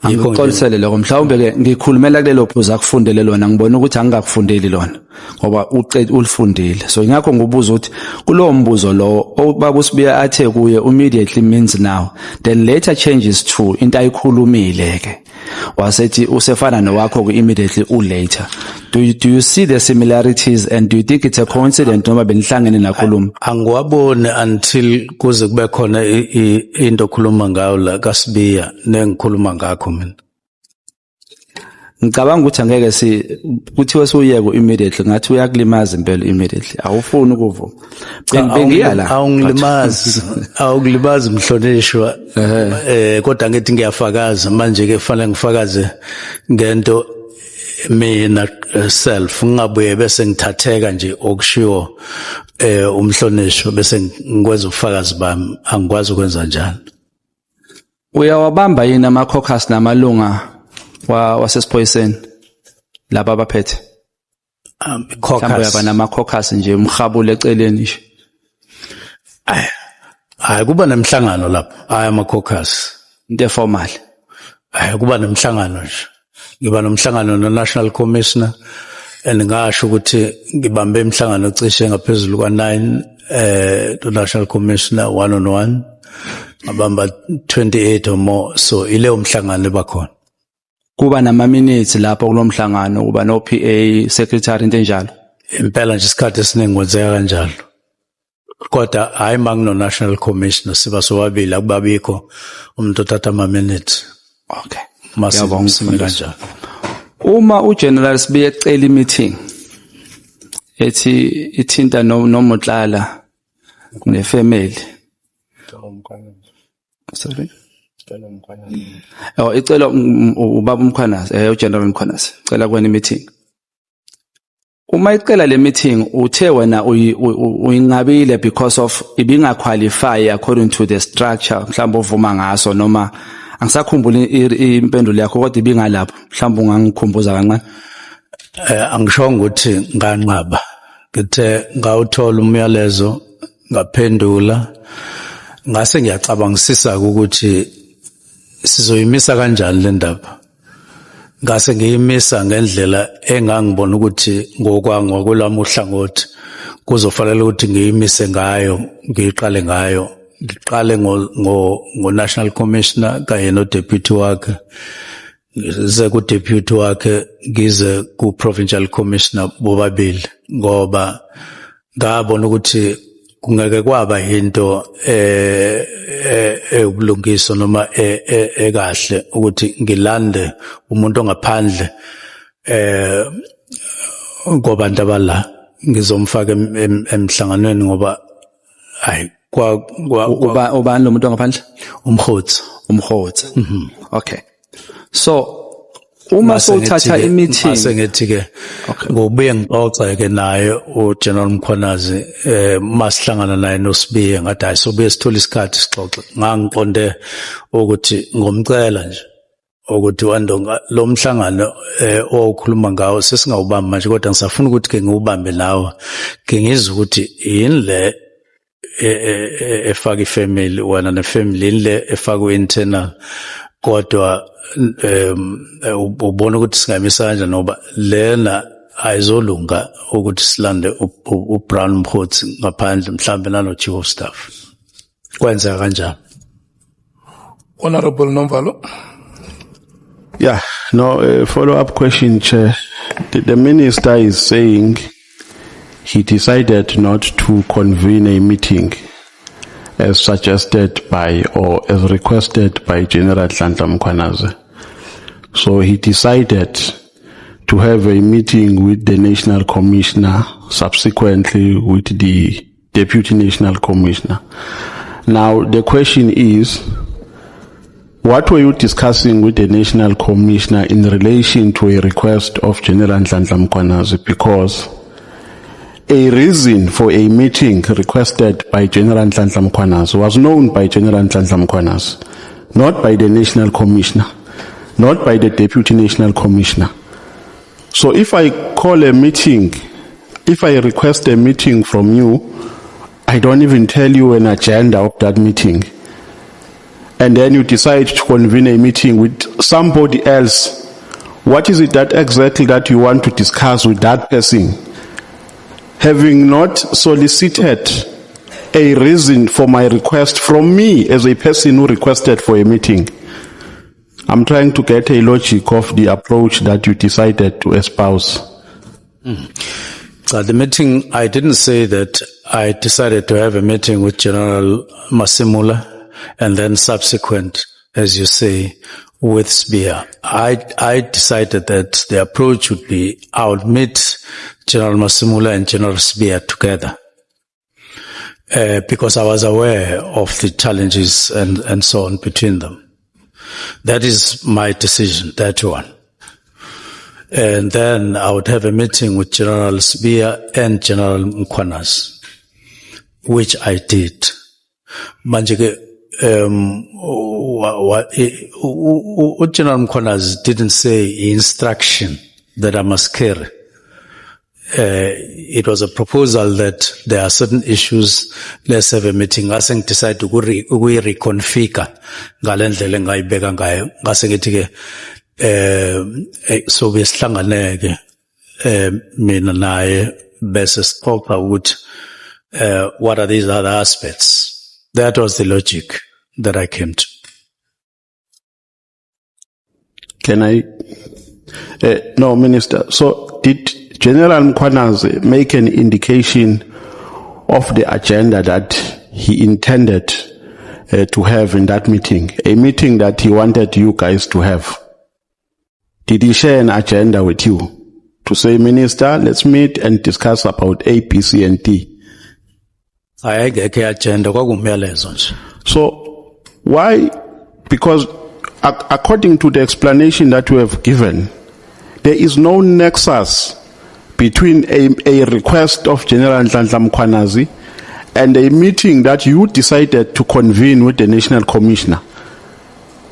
S1: Ngixolisele lokho mhlawumbe ke ngikhulumela kulelo phuzu akufundele lona ngibona ukuthi angakufundeli lona ngoba uqeda ulifundile. So ngakho ngibuza ukuthi kulowo mbuzo lo ubaba uSibiya athe kuye immediately means now then later changes to into ayikhulumile ke wasethi usefana nowakho ku immediately later. Do you see the similarities and do you think it's a coincidence noma benihlangene nakhuluma?
S2: Angiwabone until kuze kube khona into okhuluma ngayo la kaSibiya nengikhuluma ngakho mina.
S1: Ngicabanga ukuthi angeke kuthiwe suyeke immediately ngathi uyakulimaza impela immediately awufuni ukuvuma. Bengiya la
S2: awukulimazi mhlonishwa kodwa ngithi ngiyafakaza manje ke kufanele ngifakaze ngento mina self ngingabuye bese ngithatheka nje okushiwo umhlonishwa bese ngikwenza ubufakazi bami angikwazi ukwenza njalo.
S1: Uyawabamba yini ama caucus namalunga wasesiphoyiseni laba abaphethe caucus yaba nama caucus nje umkhabule eceleni nje
S2: hayi kuba nemhlangano lapho hayi ama caucus
S1: into formal
S2: hayi kuba nemhlangano nje ngiba nomhlangano no National Commissioner ngasho ukuthi ngibambe imhlangano cishe ngaphezulu kwa9 to National Commissioner 1-on-1 ngabamba 28 or more so ile umhlangano bakhona
S1: kuba nama minutes lapho kulomhlangano kuba no PA secretary into enjalo
S2: impela nje isikhathi esiningi kwenzeka kanjalo kodwa hayi mangino National Commissioner siba sobabili akubabikho umuntu othatha ama minutes.
S1: Okay
S2: masibonga kanjalo.
S1: Uma uGeneral Sibiya ecela meeting ethi ithinta noMotlala nefamily sorry icela ubaba uMkhwanazi uGeneral Mkhwanazi cela kwena meeting. Uma icela le meeting uthe wena uyingabile because of ibinga qualify according to the structure mhlawumbe uvuma ngaso noma angisakhumbula impendulo yakho kodwa ibingalapho mhlawumbe ungangikhumbuza kancane.
S2: Angishongo ukuthi nganqaba ngithe ngawuthola umyalezo ngaphendula ngase ngiyacabangisisa ukuthi sizoyimisa kanjani le ndaba ngase ngiyimisa ngendlela engangibona ukuthi ngokwelami uhlangothi kuzofanele ukuthi ngiyimise ngayo ngiqale ngayo ngiqale ngo National Commissioner kanye no deputy wakhe ngize ku deputy wakhe ngize ku Provincial Commissioner bobabili ngoba ngabona ukuthi kungeke kwaba into ubulungiso noma ekahle ukuthi ngilande umuntu ongaphandle ngobantu abala ngizomfaka emhlanganweni ngoba hayi
S1: ubani lo muntu ongaphandle?
S2: umkhotsi.
S1: Okay. So uma sowuthatha i-meeting
S2: masengithi ke ngobuye ngixoxe ke naye uGeneral Mkhwanazi masihlangana naye noSibiye ngathi hayi sobuye sithola isikhathi sixoxe ngangiqonde ukuthi ngomcela nje ukuthi wandonga lo mhlangano okhuluma ngawo sesingawubamba manje kodwa ngisafuna ukuthi ke ngiwubambe nawe ke ngizwe ukuthi yini le efaka ifamily wena nefamily le efaka internal kodwa ubona ukuthi singamisa kanjani ngoba lena ayizolunga ukuthi silande uBrown Mkhotsi ngaphandle mhlambe nano chief of staff kwenza kanjani?
S4: Honorable Nomvalo.
S5: Yeah, no, follow-up question, Chair. The Minister is saying he decided not to convene a meeting as suggested by or as requested by General Nhlanhla Mkhwanazi. So he decided to have a meeting with the National Commissioner, subsequently with the Deputy National Commissioner. Now, the question is, what were you discussing with the National Commissioner in relation to a request of General Nhlanhla Mkhwanazi? Because a reason for a meeting requested by General Nhlanhla Mkhwanazi was known by General Nhlanhla Mkhwanazi, not by the National Commissioner, not by the Deputy National Commissioner. So if I call a meeting, if I request a meeting from you, I don't even tell you an agenda of that meeting. And then you decide to convene a meeting with somebody else. What is it that exactly that you want to discuss with that person? Having not solicited a reason for my request from me as a person who requested for a meeting. I'm trying to get a logic of the approach that you decided to espouse.
S2: The meeting, I didn't say that I decided to have a meeting with General Masimula and then subsequent, as you say, with Spear. I decided that the approach would be I would meet General Masimula and General Spear together because I was aware of the challenges and so on between them. That is my decision, that one. And then I would have a meeting with General Spear and General Mkhwanazi, which I did. Manjike, General Mkhwanazi didn't say instruction that I must carry. It was a proposal that there are certain issues, let's have a meeting. Ngase ngidecide ukuyi-reconfigure ngalendlela engayibeka ngayo. Ngase ngithi ke so besihlanganeke mina naye bese sixoxa ukuthi what are these other aspects. That was the logic that I came to.
S5: Can I? No, Minister. So did General Mkhwanazi make an indication of the agenda that he intended to have in that meeting, a meeting that he wanted you guys to have? Did he share an agenda with you to say, Minister, let's meet and discuss about A, B, C, and D? So why? Because according to the explanation that you have given, there is no nexus between a request of General Nhlanhla Mkhwanazi and a meeting that you decided to convene with the National Commissioner.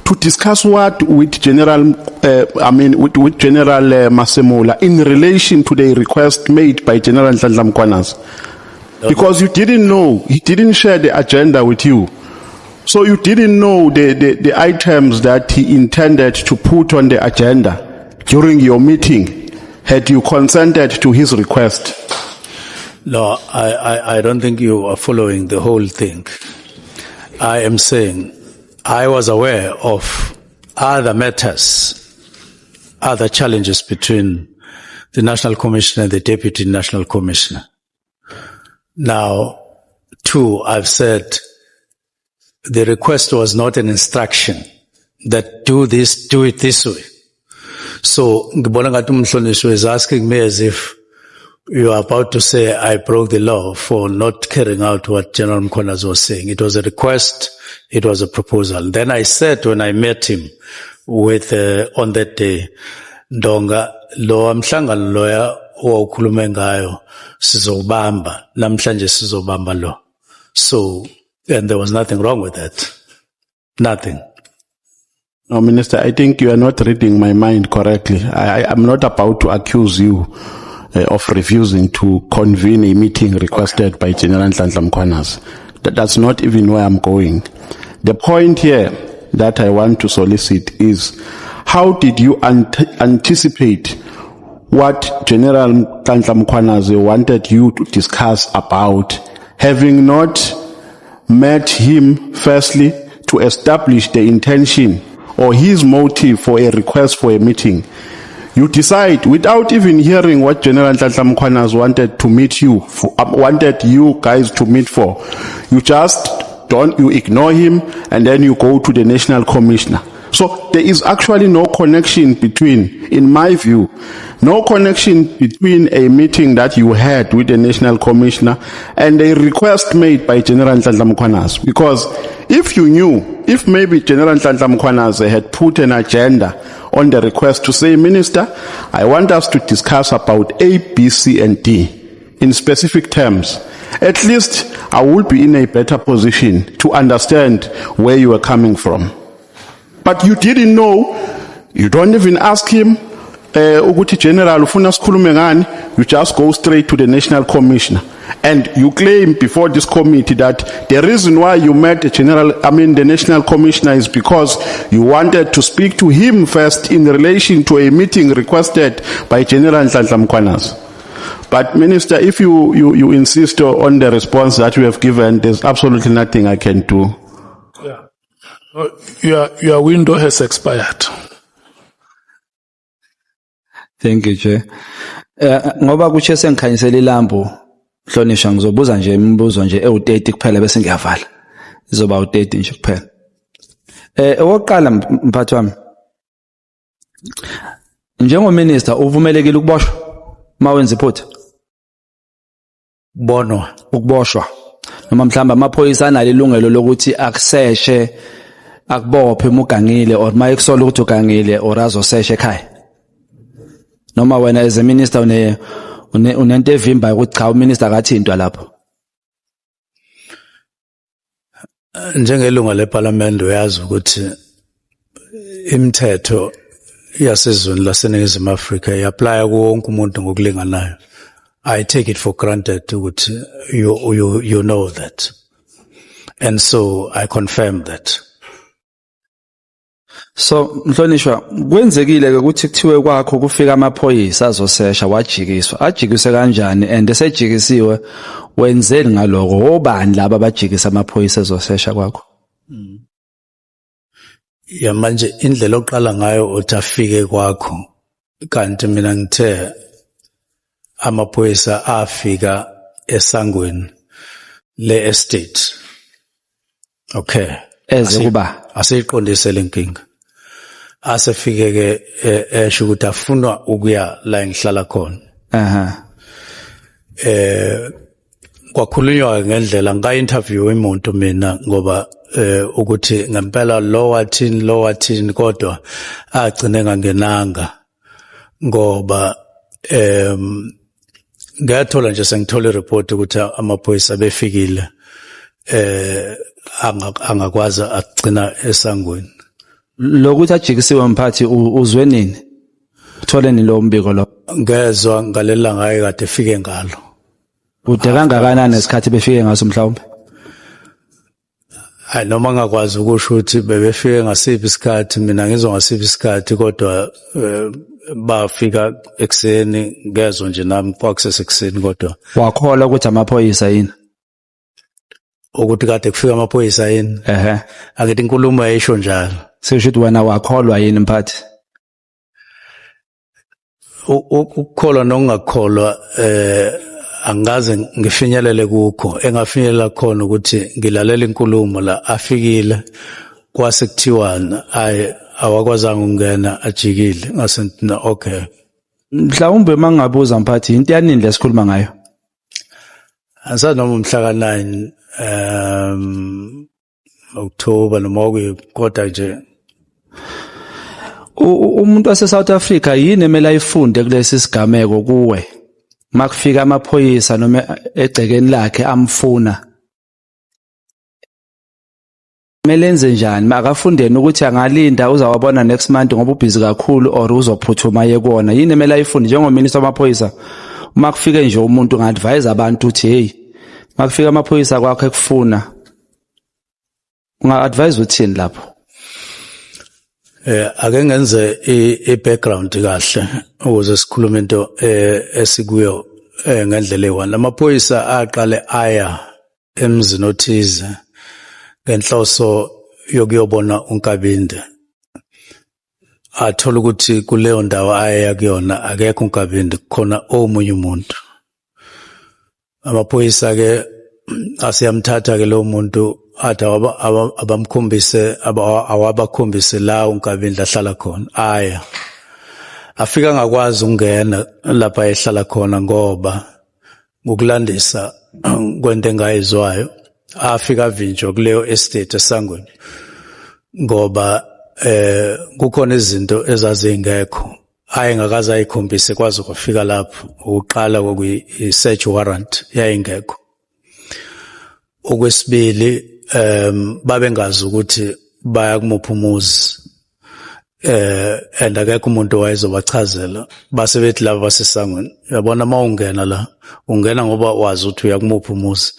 S5: To discuss what with General, with General Masimula in relation to the request made by General Nhlanhla Mkhwanazi. Because you didn't know, he didn't share the agenda with you. So you didn't know the items that he intended to put on the agenda during your meeting, had you consented to his request.
S2: No, I don't think you are following the whole thing. I am saying I was aware of other matters, other challenges between the National Commissioner and the Deputy National Commissioner. Now, 2, I've said the request was not an instruction that do this, do it this way. So, ngibona ngathi umhlonishwa is asking me as if you are about to say I broke the law for not carrying out what General Mkhwanazi was saying. It was a request, it was a proposal. Then I said when I met him with on that day, Ndonga, lo mhlangano loya owukhulume ngayo sizobamba namhlanje sizobamba lo. So, and there was nothing wrong with that. Nothing.
S5: No, Minister, I think you are not reading my mind correctly. I'm not about to accuse you of refusing to convene a meeting requested by General Nhlanhla Mkhwanazi. That's not even where I'm going. The point here that I want to solicit is, how did you anticipate what General Nhlanhla Mkhwanazi wanted you to discuss about, having not met him firstly to establish the intention or his motive for a request for a meeting? You decide without even hearing what General Nhlanhla Mkhwanazi wanted you guys to meet for. You ignore him and then you go to the National Commissioner. So there is actually no connection between, in my view, no connection between a meeting that you had with the National Commissioner and a request made by General Nhlanhla Mkhwanazi. Because if you knew, if maybe General Nhlanhla Mkhwanazi had put an agenda on the request to say, Minister, I want us to discuss about A, B, C, and D in specific terms, at least I would be in a better position to understand where you are coming from. But you didn't know, you don't even ask him, Uguti General, ufuna sikhulume ngani, you just go straight to the National Commissioner. And you claim before this committee that the reason why you met the National Commissioner is because you wanted to speak to him first in relation to a meeting requested by General Nhlanhla Mkhwanazi. But Minister, if you insist on the response that you have given, there's absolutely nothing I can do.
S4: Yeah. Your window has expired.
S1: Thank you, Chair. Ngoba kutshe sengikhanyisela ilambu, Hlonishwa, ngizobuza nje imibuzo nje ewu-30 kuphela bese ngiyavala. Izoba u-30 nje kuphela. Okokuqala mphathi wami. Njengominister uvumelekile ukuboshwa mawenza iphutha?
S2: Bonwa.
S1: Ukuboshwa. Noma mhlamba amaphoyisa analo ilungelo lokuthi akuseshe, akubophe umugangile or mayekusola ukuthi ugangile or azoseshe ekhaya. Noma wena as a minister unento evimba ukuthi cha uminister akathintwa lapho.
S2: Njengelunga leParliament uyazi ukuthi imithetho yasezweni laseNingizimu Afrika iapply kuwo wonke umuntu ngokulinganayo. I take it for granted ukuthi you know that. And so I confirm that.
S1: So Mhlonishwa, kwenzekile ke ukuthi kuthiwe kwakho kufika amaphoyisa azosesha wajikiswa. Ajikiswe kanjani and esejikisiwe wenzeni ngaloko? Obani laba abajikisa amaphoyisa azosesha kwakho?
S2: Ya manje indlela oqala ngayo uthafike kwakho kanti mina ngithe amaphoyisa afika esangweni le estate. Okay.
S1: Eze kuba
S2: aseyiqondise lenkinga. Asefike ke esho ukuthi afuna ukuya la ngihlala khona. Kwakhulunywa ngendlela ngika-interview umuntu mina ngoba ukuthi ngempela lo wathini kodwa agcine ngangenanga ngoba ngiyathola nje sengithola ireport ukuthi amaphoyisa befikile angakwazi agcina esangweni.
S1: Lokuthi ajikisiwe mphathi uzwe nini? Uthole ni lo mbiko lo?
S2: Ngezwe ngalela ngaye kade efike ngalo.
S1: Kude kangakanani isikhathi befike ngaso mhlawumbe?
S2: Hayi noma ngakwazi ukusho ukuthi bebefike ngasiphi isikhathi, mina ngizwa ngasiphi isikhathi kodwa bafika ekseni, ngezwe nje nami kwakusesekuseni kodwa.
S1: Wakhola ukuthi amaphoyisa yini?
S2: Ukuthi kade kufika amaphoyisa yini? Akithi inkulumo ayisho njalo.
S1: Sesho ukuthi wena wakholwa yini mphathi?
S2: Ukukholwa nokungakholwa angaze ngifinyelele kukho engafinyelela khona ukuthi ngilalela inkulumo la afikile kwase kuthiwana awakwazanga ungena ajikile ngasenthi na okay
S1: mhlawumbe mangabuza mphathi into yanini lesikhuluma ngayo
S2: asanoma umhla ka9 October noma kodwa nje
S1: umuntu wase South Africa yini emele ayifunde kulesi sigameko kuwe makufika amaphoyisa noma egcekeni lakhe amfuna kumele enze njani makafundeni ukuthi angalinda uzawabona next month ngoba ubhizi kakhulu or uzophuthuma yekona yini emele ayifunde njengominister wamaphoyisa uma kufike nje umuntu unga-advise abantu ukuthi hey makufika amaphoyisa kwakho ekufuna unga-advise uthini lapho
S2: ake ngenze i-background kahle ukuze sikhulume into esikuyo ngendlela eyi-1 amaphoyisa aqale aya emzini othize ngenhloso yokuyobona uNkabinde athola ukuthi kuleyo ndawo aya kuyona akekho uNkabinde kukhona omunye umuntu amaphoyisa ke asiyamthatha ke lo muntu athi abamkhombise awabakhombise la uNkabinde ahlala khona aya afika ngakwazi ukungena lapha ehlala khona ngoba ngokulandisa kwento engayizwayo afika vinjwa kuleyo estate esangweni ngoba kukhona izinto ezazingekho ayengakaze ayikhombise kwazi ukufika lapho ukuqala kokuyi search warrant yayingekho okwesibili babengazi ukuthi baya kumuphi umuzi and akekho umuntu wayezobachazela base bethi laba basesangweni yabona mawungena la ungena ngoba wazi ukuthi uyakumuphi umuzi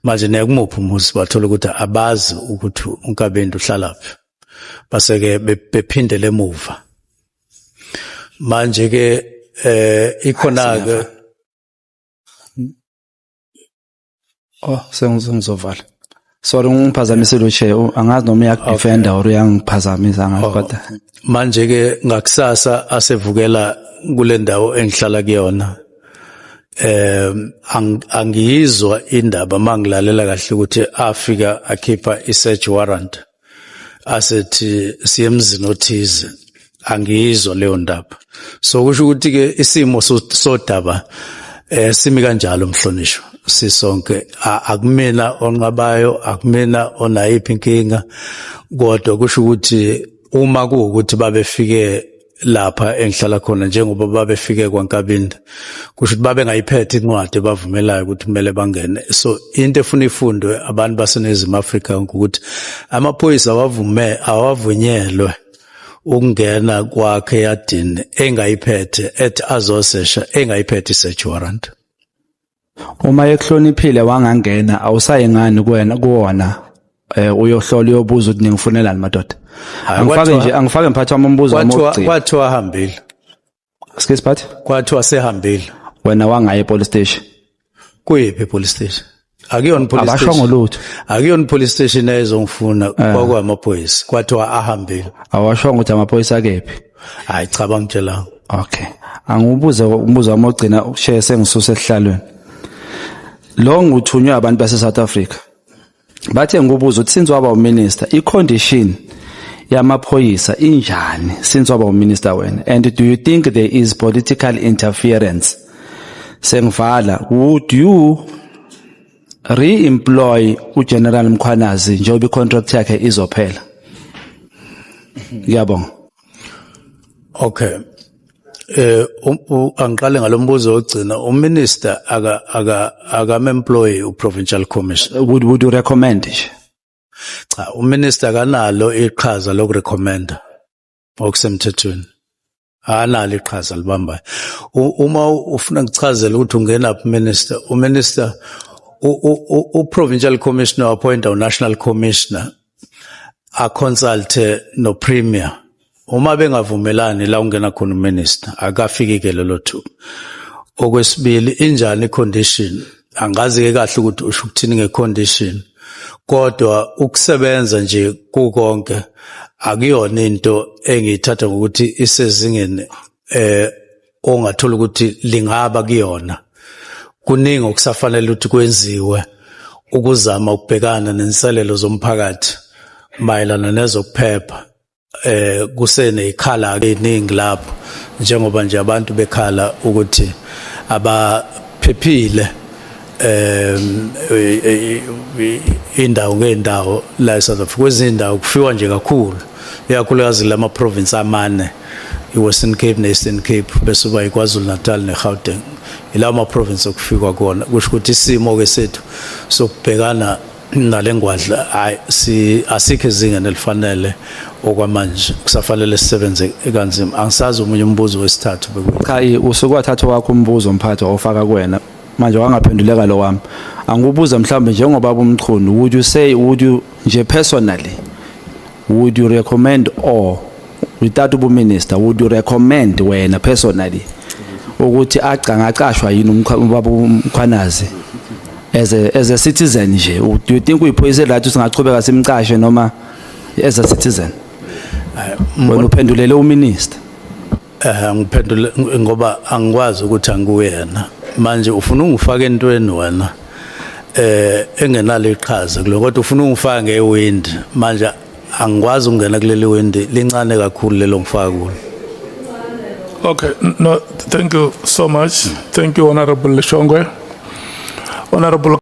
S2: manje nekumuphi umuzi bathola ukuthi abazi ukuthi uNkabinde uhlalaphi base ke bephindele emuva manje ke ikhona ke
S1: sengizovala sorry ngiphazamisile uche angazi noma uyakudefenda or uyangiphazamisa ngathi kodwa
S2: manje ke ngakusasa asevukela kule ndawo engihlala kuyona angiyizwa indaba mangilalela kahle ukuthi afika akhipha i-search warrant asethi siyemzini othize angiyizwa leyo ndaba so kusho ukuthi ke isimo sodaba simi kanjalo mhlonishwa sisonke akumina onqabayo akumina onayiphi inkinga kodwa kusho ukuthi uma kuukuthi babefike lapha engihlala khona njengoba babefike kwaNkabinde kusho ukuthi babe ngayiphethe incwadi bavumelayo ukuthi kumele bangene so into efuna ifundwe abantu baseNingizimu Afrika ukuthi amaphoyisa awavunyelwe ukungena kwakhe yadini engayiphethe ethi azosesha engayiphethe i-search warrant
S1: uma ekuhloniphile wangangena awusayengani kuwona uyohlola uyobuza ukuthi ningifunelani madoda angifake mphathi wami umbuzo wamogcina
S2: kwathiwa ahambile
S1: excuse phathi
S2: kwathiwa sehambile
S1: wena wangaye police station
S2: kuyiphi police station akuyona police station
S1: abashongo lutho
S2: akuyona police station ezongifuna kwakwamaphoyisa kwathiwa ahambile
S1: awashongo ukuthi amaphoyisa akephi
S2: hayi cha bangitshela
S1: okay angibuze umbuzo wamogcina ushaya sengisuse ehlalweni lo nguthunywa abantu base South Africa bathe ngubuza ukuthi since waba uminister icondition yamaphoyisa injani since waba uminister wena and do you think there is political interference sengivala would you re-employ uGeneral Mkhwanazi njengoba icontract yakhe izophela ngiyabonga
S2: okay angiqale ngalombuzo ogcina uminister aka-employ uprovincial commissioner
S1: would you recommend nje
S2: cha uminister kanalo iqhaza lokurecommenda okusemthethweni analo iqhaza libambayo uma ufuna ngichazela ukuthi ungena minister uminister uprovincial commissioner appointa unational commissioner aconsulte no premier uma bengavumelani la ungena khona uminister akafiki ke lelo thuba okwesibili injani icondition angazi ke kahle ukuthi usho ukuthini ngecondition kodwa ukusebenza nje kukonke akuyona into engiyithatha ngokuthi isezingeni ongathola ukuthi lingaba kuyona kuningi okusafanele ukuthi kwenziwe ukuzama ukubhekana nenselelo zomphakathi mayelana nezokuphepha. Kuseneyikhala eningi lapho njengoba nje abantu bekhala ukuthi abaphephile indawo ngeendawo la eSouth Africa. Kwezindawo kufiwa nje kakhulu, ikakhulukazi lama province amane, iWestern Cape neEastern Cape bese kuba iKwaZulu Natal neGauteng. Ilawo ma province okufikwa kona. Kusho ukuthi isimo ke sethu sokubhekana nalengwadla asikho ezingeni elifanele okwamanje, kusafanele sisebenze kanzima. Angisazi umunye umbuzo wesithathu
S1: cha usukwathatha wakho umbuzo umphathi ofaka kuwena manje wangaphenduleka lo wami. Angibuza mhlawumbe njengoba umchunu, would you nje personally, would you recommend, or without ubu minister, would you recommend wena personally ukuthi angacashwa yini ubaba uMkhwanazi as a citizen nje? Do you think uyiphoyise lathi singachubeka simcashe noma as a citizen? Wena uphendulele uminister.
S2: Ngiphendule ngoba angikwazi ukuthi angikuyena manje. Ufuna ungifake entweni wena engenalo iqhaza kuloko, kodwa ufuna ungifake ngewindi. Manje angikwazi ukungena kuleli windi, lincane kakhulu lelo ngifaka kulo.
S4: Okay, no, thank you so much. Thank you, Honorable Shongwe. Honorable